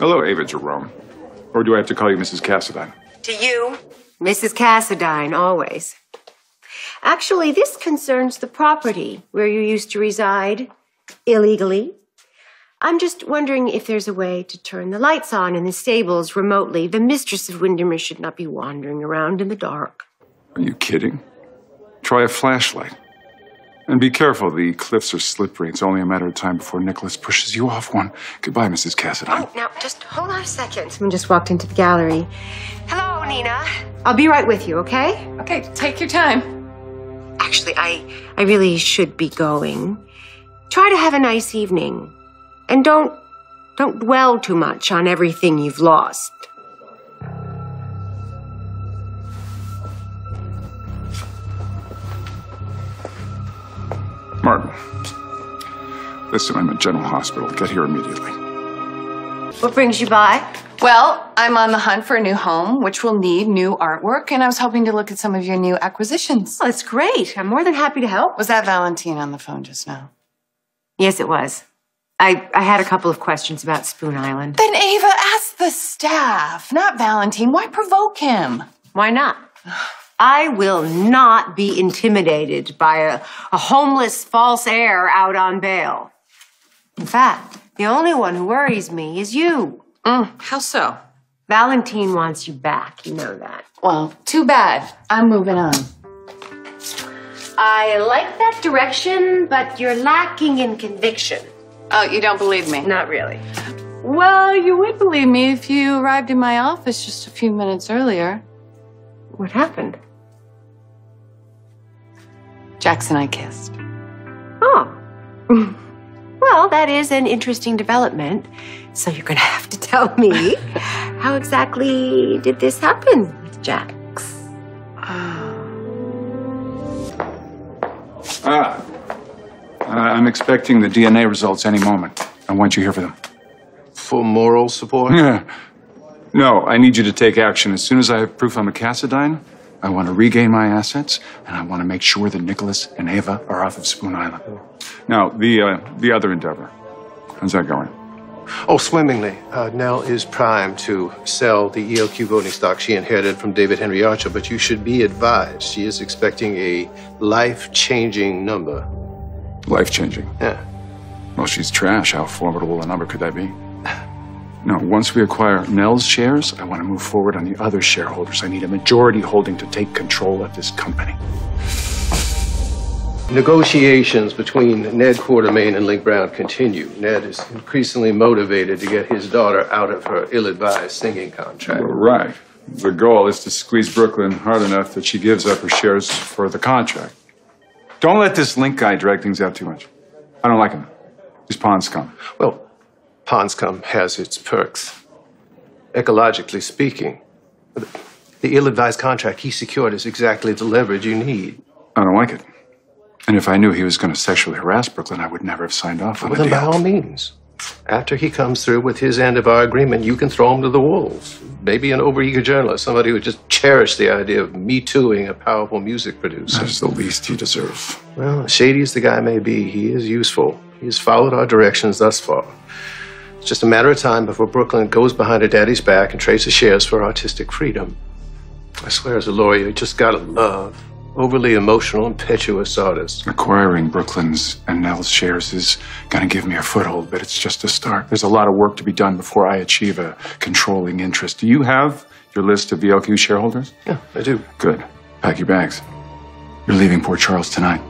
Hello, Ava Jerome. Or do I have to call you Mrs. Cassadine? To you, Mrs. Cassadine, always. Actually, this concerns the property where you used to reside illegally. I'm just wondering if there's a way to turn the lights on in the stables remotely. The mistress of Windermere should not be wandering around in the dark. Are you kidding? Try a flashlight. And be careful, the cliffs are slippery. It's only a matter of time before Nicholas pushes you off one. Goodbye, Mrs. Cassadine. Oh, now, just hold on a second. Someone just walked into the gallery. Hello, Nina. I'll be right with you, okay? Okay, take your time. Actually, I really should be going. Try to have a nice evening. And don't dwell too much on everything you've lost. Martin. Listen, I'm at General Hospital. Get here immediately. What brings you by? Well, I'm on the hunt for a new home, which will need new artwork, and I was hoping to look at some of your new acquisitions. Oh, that's great. I'm more than happy to help. Was that Valentina on the phone just now? Yes, it was. I had a couple of questions about Spoon Island. Then Ava, ask the staff, not Valentin. Why provoke him? Why not? I will not be intimidated by a homeless false heir out on bail. In fact, the only one who worries me is you. How so? Valentin wants you back, you know that. Well, too bad. I'm moving on. I like that direction, but you're lacking in conviction. Oh, you don't believe me? Not really. Well, you would believe me if you arrived in my office just a few minutes earlier. What happened? Jackson and I kissed. Oh. Well, that is an interesting development. So you're gonna have to tell me, how exactly did this happen with Jax? I'm expecting the DNA results any moment. I want you here for them. For moral support? Yeah. No, I need you to take action. As soon as I have proof I'm a Cassadine, I want to regain my assets, and I want to make sure that Nicholas and Ava are off of Spoon Island. Now, the other endeavor. How's that going? Oh, swimmingly. Nelle is primed to sell the ELQ voting stock she inherited from David Henry Archer, but you should be advised she is expecting a life-changing number. Life-changing? Yeah. Well, she's trash. How formidable a number could that be? No, once we acquire Nelle's shares, I want to move forward on the other shareholders. I need a majority holding to take control of this company. Negotiations between Ned Quartermain and Link Brown continue. Ned is increasingly motivated to get his daughter out of her ill-advised singing contract. Right. The goal is to squeeze Brook Lynn hard enough that she gives up her shares for the contract. Don't let this Link guy drag things out too much. I don't like him. He's pond scum. Well, pond scum has its perks. Ecologically speaking, the ill-advised contract he secured is exactly the leverage you need. I don't like it. And if I knew he was going to sexually harass Brook Lynn, I would never have signed off on the deal. deal. By all means. After he comes through with his end of our agreement, you can throw him to the wolves. Maybe an overeager journalist, somebody who would just cherish the idea of me-tooing a powerful music producer. That is the least he deserves. Well, shady as the guy may be, he is useful. He has followed our directions thus far. It's just a matter of time before Brook Lynn goes behind her daddy's back and trades the shares for artistic freedom. I swear, as a lawyer, you just gotta love overly emotional, impetuous artists. Acquiring Brook Lynn's and Nelle's shares is going to give me a foothold, but it's just a start. There's a lot of work to be done before I achieve a controlling interest. Do you have your list of VLQ shareholders? Yeah, I do. Good. Pack your bags. You're leaving Port Charles tonight.